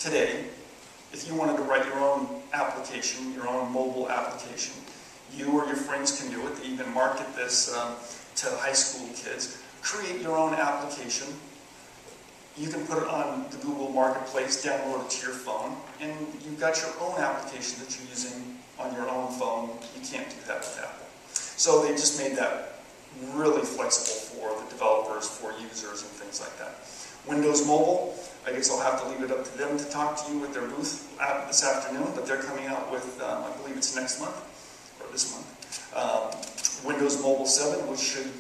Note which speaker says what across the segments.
Speaker 1: today, if you wanted to write your own application, your own mobile application, you or your friends can do it. They even market this to high school kids. Create your own application. You can put it on the Google Marketplace, download it to your phone, and you've got your own application that you're using on your own phone. You can't do that with Apple. So they just made that really flexible for the developers, for users, and things like that. Windows Mobile, I guess I'll have to leave it up to them to talk to you with their booth this afternoon, but they're coming out with, I believe it's next month, or this month, Windows Mobile 7, which should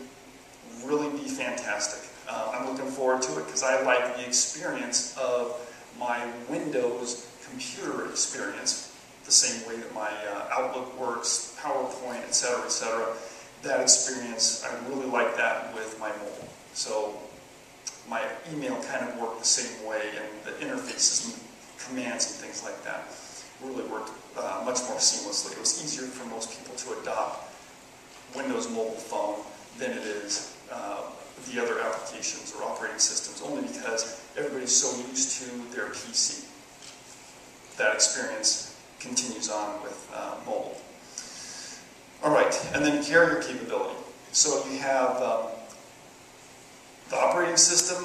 Speaker 1: really be fantastic. I'm looking forward to it because I like the experience of my Windows computer experience, the same way that my Outlook works, PowerPoint, etc., etc. That experience, I really like that with my mobile. So my email kind of worked the same way, and the interfaces and commands and things like that really worked much more seamlessly. It was easier for most people to adopt Windows Mobile Phone than it is the other applications or operating systems, only because everybody's so used to their PC. That experience continues on with mobile. All right, and then carrier capability. So you have the operating system.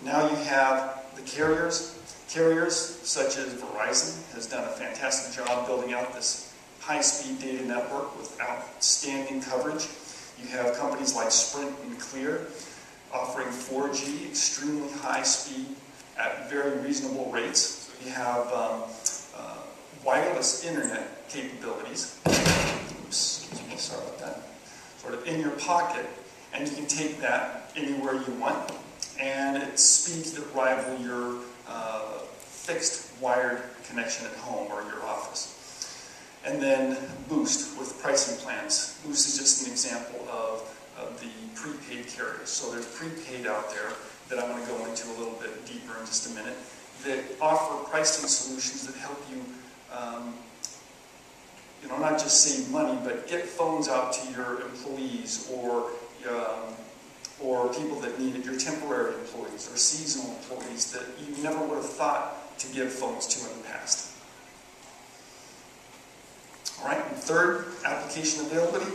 Speaker 1: Now you have the carriers. Carriers such as Verizon has done a fantastic job building out this high-speed data network with outstanding coverage. You have companies like Sprint and Clear offering 4G, extremely high speed at very reasonable rates. So you have wireless internet capabilities. Oops, excuse me, sorry about that. Sort of in your pocket, and you can take that anywhere you want, and it's speeds that rival your fixed wired connection at home or your office. And then Boost with pricing plans. Boost is just an example of the prepaid carriers. So there's prepaid out there that I'm going to go into a little bit deeper in just a minute that offer pricing solutions that help you, not just save money, but get phones out to your employees or people that need it, your temporary employees or seasonal employees that you never would have thought to give phones to in the past. All right, and third, application availability.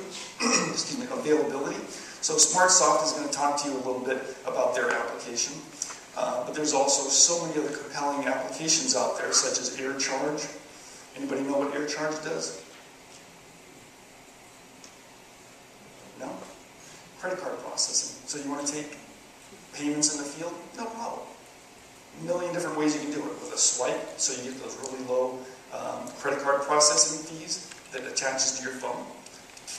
Speaker 1: Excuse me, availability. So SmartSoft is going to talk to you a little bit about their application, but there's also so many other compelling applications out there, such as AirCharge. Anybody know what AirCharge does? No? Credit card processing. So you want to take payments in the field? No problem. A million different ways you can do it with a swipe, so you get those really low credit card processing fees that attaches to your phone,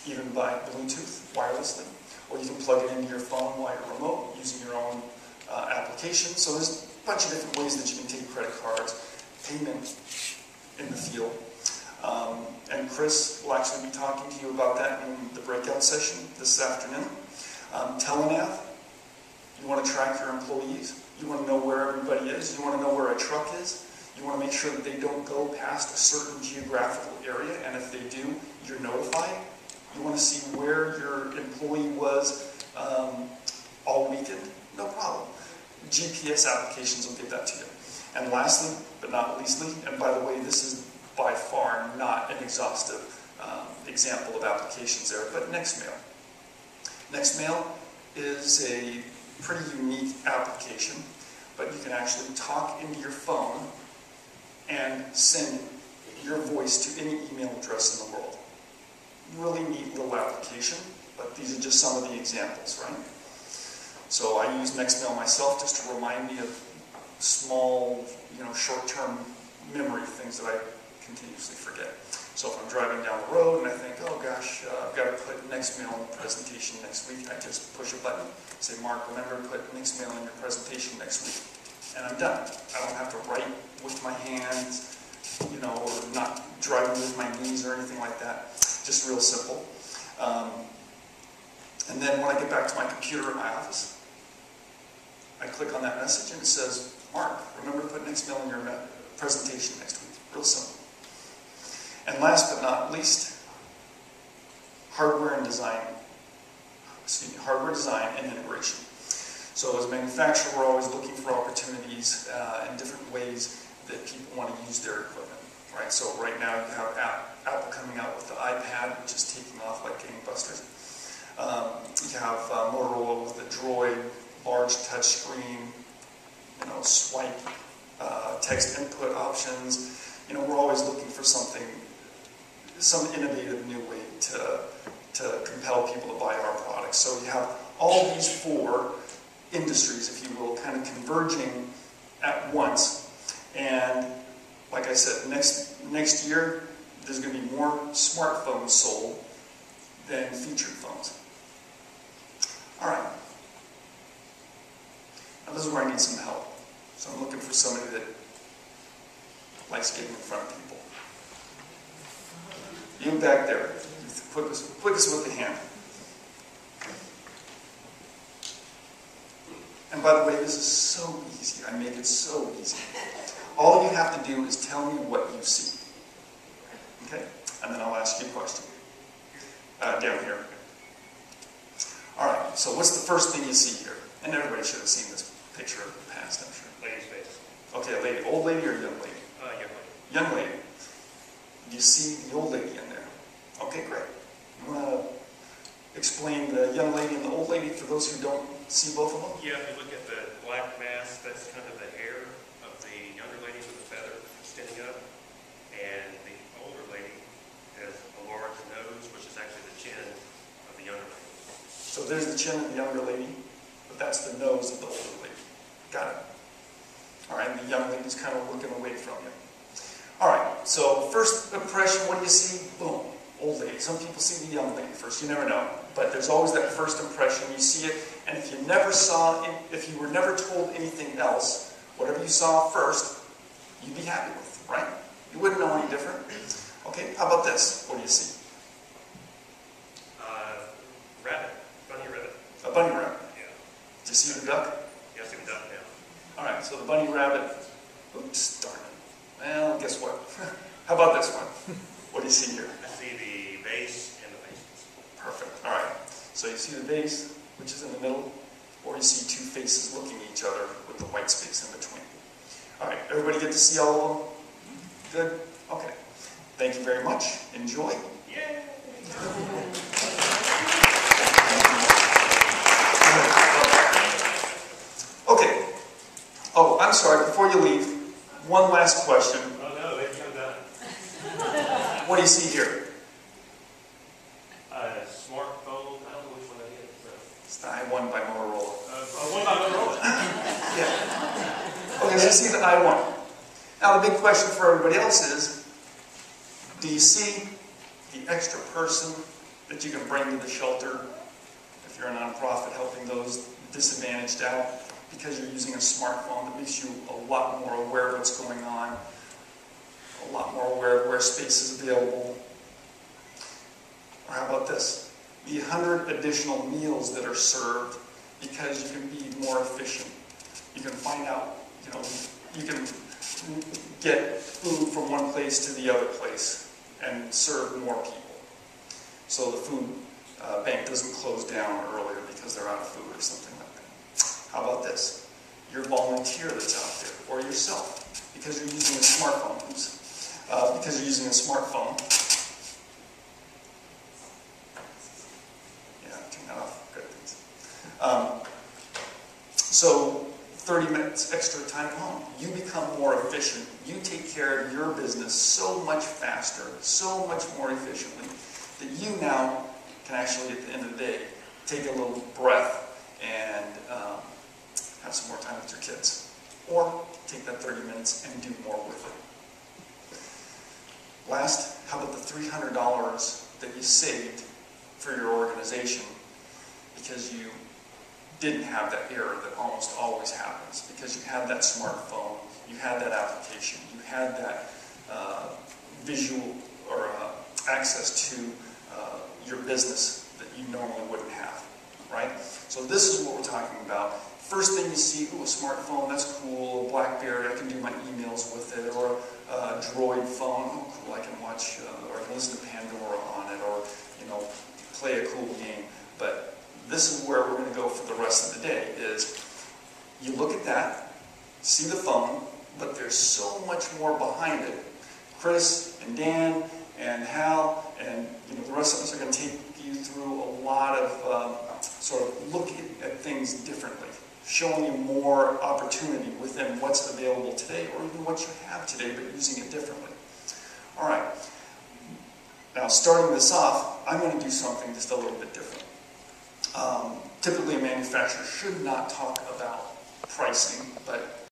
Speaker 1: even by Bluetooth, wirelessly. Or you can plug it into your phone while you're remote using your own application. So there's a bunch of different ways that you can take credit cards, payment in the field. And Chris will actually be talking to you about that in the breakout session this afternoon. Telenav, you want to track your employees. You want to know where everybody is. You want to know where a truck is. You want to make sure that they don't go past a certain geographical area, and if they do, you're notified. You want to see where your employee was all weekend? No problem. GPS applications will give that to you. And lastly, but not leastly, and by the way, this is by far not an exhaustive example of applications there, but Nextmail. Nextmail is a pretty unique application, but you can actually talk into your phone and send your voice to any email address in the world. Really neat little application, but these are just some of the examples, right? So I use Nextmail myself just to remind me of small, short-term memory things that I continuously forget. So if I'm driving down the road and I think, oh gosh, I've got to put Nextmail in the presentation next week, I just push a button, say, Mark, remember to put Nextmail in your presentation next week. And I'm done. I don't have to write with my hands, or not driving with my knees or anything like that. Just real simple. And then when I get back to my computer in my office, I click on that message and it says, Mark, remember to put Nextmail in your presentation next week. Real simple. And last but not least, hardware design and integration. So as a manufacturer, we're always looking for opportunities and different ways that people want to use their equipment, right? So right now you have Apple coming out with the iPad, which is taking off like gangbusters. You have Motorola with the Droid, large touch screen, swipe, text input options. We're always looking for some innovative new way to compel people to buy our products. So you have all these four industries, if you will, kind of converging at once. And like I said, next year, there's going to be more smartphones sold than featured phones. All right. Now this is where I need some help. So I'm looking for somebody that likes getting in front of people. You back there, quickest with the hand. And by the way, this is so easy. I make it so easy. All you have to do is tell me what you see. Okay? And then I'll ask you a question. Down here. Alright, so what's the first thing you see here? And everybody should have seen this picture of the past, I'm sure.
Speaker 2: Lady's face.
Speaker 1: Okay, a lady. Old lady or young lady?
Speaker 2: Young lady.
Speaker 1: Young lady. Do you see the old lady in there? Okay, great. You want to explain the young lady and the old lady for those who don't see both of them?
Speaker 2: Yeah, if you look at the black mask, that's kind of the hair of the younger lady with the feather standing up. And the older lady has a large nose, which is actually the chin of the younger lady.
Speaker 1: So there's the chin of the younger lady, but that's the nose of the older lady. Got it. All right, and the young lady's kind of looking away from you. All right, so first impression, what do you see? Boom, old lady. Some people see the young lady first. You never know. But there's always that first impression. You see it, and if you were never told anything else, whatever you saw first, you'd be happy with, right? You wouldn't know any different. Okay, how about this? What do you see?
Speaker 2: Rabbit. Bunny rabbit.
Speaker 1: A bunny rabbit.
Speaker 2: Yeah.
Speaker 1: Do you see the duck?
Speaker 2: Yeah, I see the duck now.
Speaker 1: All right, so the bunny rabbit. Oops, darn it. Well, guess what? How about this one? What do you see here?
Speaker 2: I see the vase and the faces.
Speaker 1: Perfect. All right. So you see the vase, which is in the middle, or you see two faces looking at each other with the white space in between. All right. Everybody get to see all of them? Good? Okay. Thank you very much. Enjoy.
Speaker 2: Yay!
Speaker 1: Okay. Oh, I'm sorry. Before you leave, one last question.
Speaker 2: Oh no, they've come done.
Speaker 1: What do you see here?
Speaker 2: A smartphone. I don't know which one that is.
Speaker 1: It's the i1 by Motorola.
Speaker 2: One by Motorola.
Speaker 1: Yeah. Okay, so you see the i1. Now the big question for everybody else is, do you see the extra person that you can bring to the shelter if you're a nonprofit helping those disadvantaged out because you're using a smartphone that makes you a lot more aware of what's going on, a lot more aware of where space is available? Or how about this? The 100 additional meals that are served because you can be more efficient. You can find out, you can get food from one place to the other place and serve more people. So the food bank doesn't close down earlier because they're out of food or something like that. How about this? Your volunteer that's out there, or yourself, because you're using a smartphone. Because you're using a smartphone. Yeah, turn that off. Good things. So 30 minutes extra time at home. You become more efficient. You take care of your business so much faster, so much more efficiently, that you now can actually, at the end of the day, take a little breath and have some more time with your kids. Or take that 30 minutes and do more with it. Last, how about the $300 that you saved for your organization because you didn't have that error that almost always happens, because you had that smartphone, you had that application, you had that visual or access to your business that you normally wouldn't have, right? So this is what we're talking about. First thing you see, ooh, a smartphone, that's cool, a BlackBerry, I can do my emails with it, or a Droid phone, oh cool, I can watch, or I can listen to Pandora on it, or, play a cool game. But this is where we're going to go for the rest of the day, is You look at that, see the phone, but there's so much more behind it. Chris and Dan and Hal and the rest of us are going to take you through a lot of sort of looking at things differently, showing you more opportunity within what's available today or even what you have today, but using it differently. All right. Now, starting this off, I'm going to do something just a little bit different. Typically, a manufacturer should not talk about pricing, but